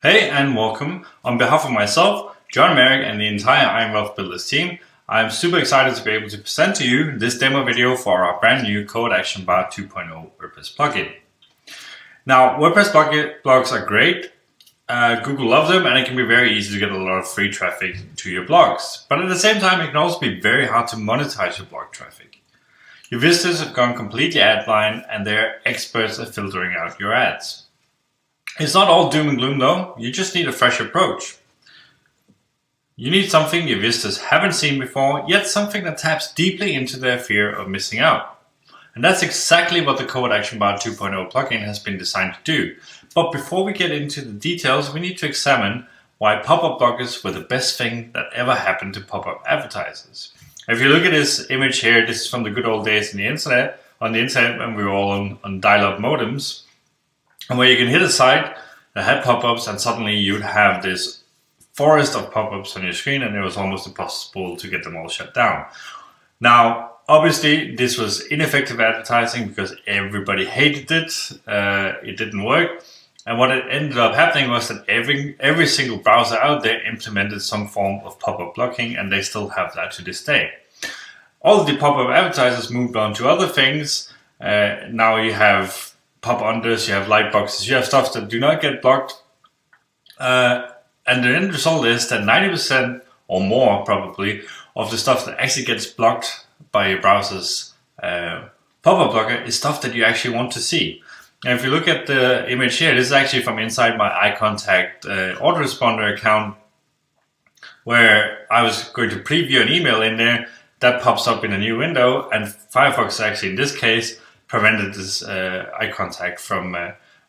Hey and welcome. On behalf of myself, John Merrick and the entire Iron Wealth Builders team, I'm super excited to be able to present to you this demo video for our brand new Code Action Bar 2.0 WordPress plugin. Now, WordPress blogs are great. Google loves them and it can be very easy to get a lot of free traffic to your blogs. But at the same time, it can also be very hard to monetize your blog traffic. Your visitors have gone completely ad blind and they're experts at filtering out your ads. It's not all doom and gloom though, you just need a fresh approach. You need something your visitors haven't seen before, yet something that taps deeply into their fear of missing out. And that's exactly what the Code Action Bar 2.0 plugin has been designed to do. But before we get into the details, we need to examine why pop-up blockers were the best thing that ever happened to pop-up advertisers. If you look at this image here, this is from the good old days on the internet when we were all on dial-up modems. And where you can hit a site that had pop-ups and suddenly you'd have this forest of pop-ups on your screen and it was almost impossible to get them all shut down. Now, obviously this was ineffective advertising because everybody hated it. It didn't work. And what it ended up happening was that every single browser out there implemented some form of pop-up blocking, and they still have that to this day. All of the pop-up advertisers moved on to other things. Now you have pop-unders, you have light boxes, you have stuff that do not get blocked. And the end result is that 90% or more probably of the stuff that actually gets blocked by your browser's pop-up blocker is stuff that you actually want to see. And if you look at the image here, this is actually from inside my iContact autoresponder account, where I was going to preview an email in there that pops up in a new window, and Firefox actually in this case prevented this iContact from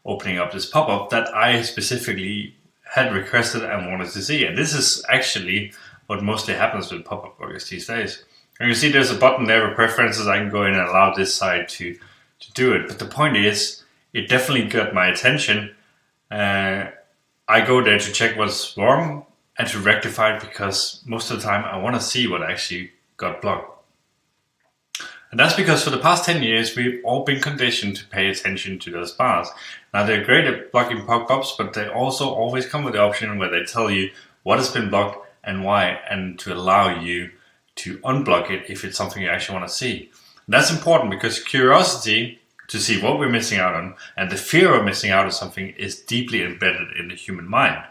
opening up this pop-up that I specifically had requested and wanted to see. And this is actually what mostly happens with pop-up blockers these days. And you see there's a button there with preferences. I can go in and allow this side to do it. But the point is, it definitely got my attention. I go there to check what's wrong and to rectify it because most of the time I want to see what actually got blocked. And that's because for the past 10 years, we've all been conditioned to pay attention to those bars. Now they're great at blocking pop-ups, but they also always come with the option where they tell you what has been blocked and why, and to allow you to unblock it if it's something you actually want to see. And that's important because curiosity to see what we're missing out on and the fear of missing out on something is deeply embedded in the human mind.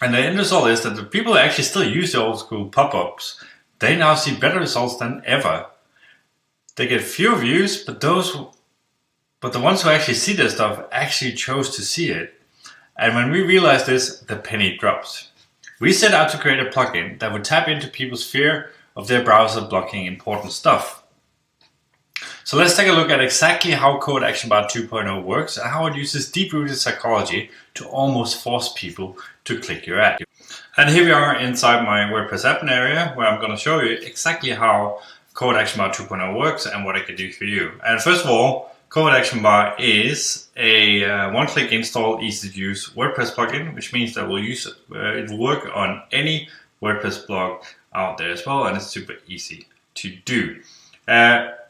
And the end result is that the people who actually still use the old school pop-ups, they now see better results than ever. They get fewer views, but the ones who actually see this stuff actually chose to see it. And when we realized this, the penny dropped. We set out to create a plugin that would tap into people's fear of their browser blocking important stuff. So let's take a look at exactly how Code Action Bar 2.0 works and how it uses deep-rooted psychology to almost force people to click your ad. And here we are inside my WordPress admin area where I'm going to show you exactly how Code Action Bar 2.0 works and what it can do for you. And first of all, Code Action Bar is a one-click install, easy-to-use WordPress plugin, which means that it will work on any WordPress blog out there as well, and it's super easy to do.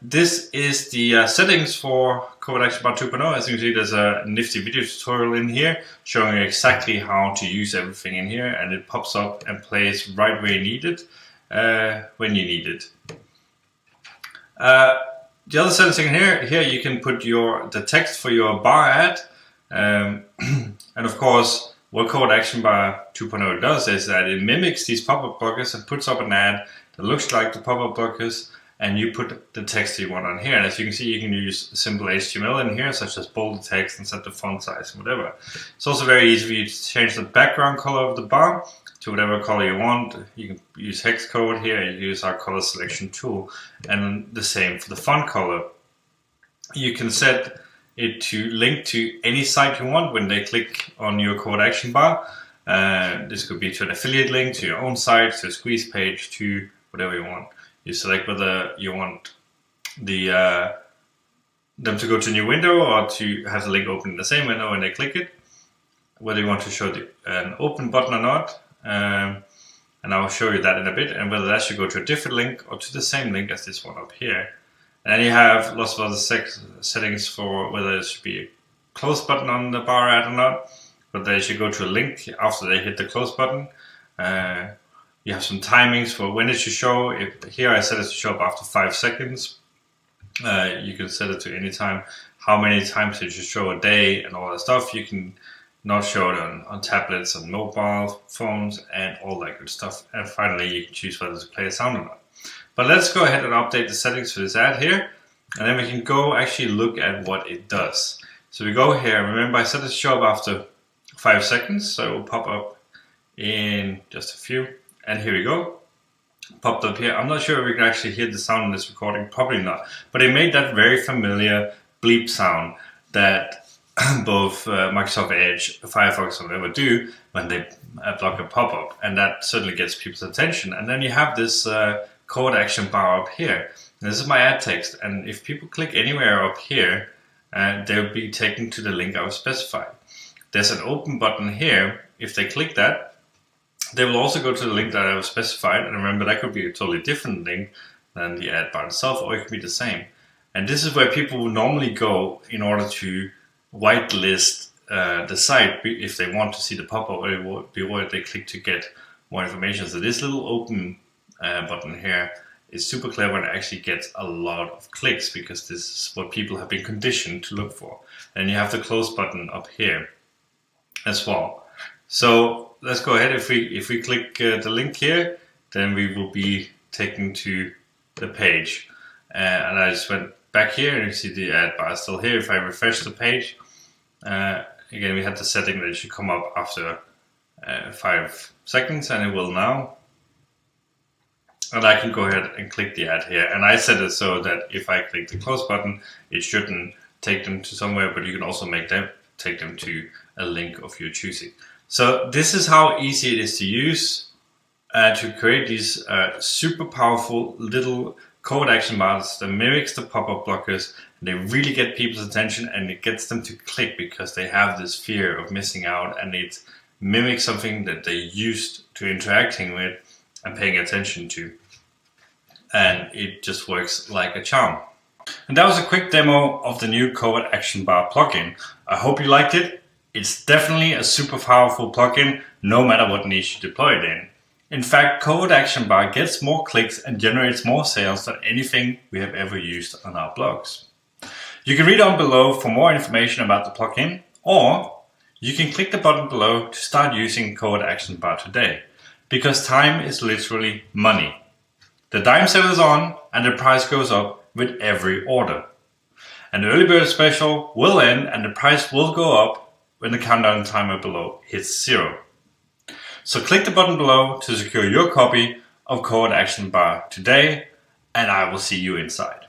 This is the settings for Code Action Bar 2.0. As you can see, there's a nifty video tutorial in here showing you exactly how to use everything in here, and it pops up and plays right where you need it, when you need it. The other settings in here you can put the text for your bar ad, and of course what Code Action Bar 2.0 does is that it mimics these pop-up blockers and puts up an ad that looks like the pop-up blockers, and you put the text you want on here. And as you can see, you can use simple HTML in here, such as bold the text and set the font size and whatever. It's also very easy for you to change the background color of the bar to whatever color you want. You can use hex code here, you use our color selection tool, and the same for the font color. You can set it to link to any site you want when they click on your Code Action Bar. This could be to an affiliate link, to your own site, to a squeeze page, to whatever you want. You select whether you want them to go to a new window or to have the link open in the same window when they click it, whether you want to show an open button or not, and I'll show you that in a bit, and whether that should go to a different link or to the same link as this one up here. And then you have lots of other settings for whether it should be a close button on the bar ad or not, but they should go to a link after they hit the close button. You have some timings for when it should show. Here I set it to show up after 5 seconds. You can set it to any time, how many times it should show a day and all that stuff. You can not show it on tablets and mobile phones and all that good stuff. And finally, you can choose whether to play a sound or not. But let's go ahead and update the settings for this ad here, and then we can go actually look at what it does. So we go here, remember I set it to show up after 5 seconds, so it will pop up in just a few. And here we go, popped up here. I'm not sure if we can actually hear the sound in this recording, probably not. But it made that very familiar bleep sound that both Microsoft Edge, Firefox will ever do when they block a pop-up. And that certainly gets people's attention. And then you have this code action bar up here. And this is my ad text. And if people click anywhere up here, they'll be taken to the link I was specified. There's an open button here. If they click that, they will also go to the link that I was specified. And remember, that could be a totally different link than the ad bar itself, or it could be the same. And this is where people will normally go in order to whitelist the site if they want to see the pop-up before they click to get more information. So this little open button here is super clever and actually gets a lot of clicks because this is what people have been conditioned to look for. And you have the close button up here as well. So let's go ahead. If we click the link here, then we will be taken to the page. And I just went back here and you see the ad bar is still here. If I refresh the page, again we had the setting that it should come up after 5 seconds, and it will now. And I can go ahead and click the ad here. And I set it so that if I click the close button, it shouldn't take them to somewhere, but you can also take them to a link of your choosing. So this is how easy it is to use to create these super powerful little code action bars that mimics the pop-up blockers. They really get people's attention and it gets them to click because they have this fear of missing out, and it mimics something that they're used to interacting with and paying attention to. And it just works like a charm. And that was a quick demo of the new Covert Action Bar plugin. I hope you liked it. It's definitely a super powerful plugin, no matter what niche you deploy it in. In fact, Covert Action Bar gets more clicks and generates more sales than anything we have ever used on our blogs. You can read on below for more information about the plugin, or you can click the button below to start using Covert Action Bar today, because time is literally money. The dime sale is on and the price goes up with every order. And the early bird special will end and the price will go up when the countdown timer below hits 0. So click the button below to secure your copy of Covert Action Bar today, and I will see you inside.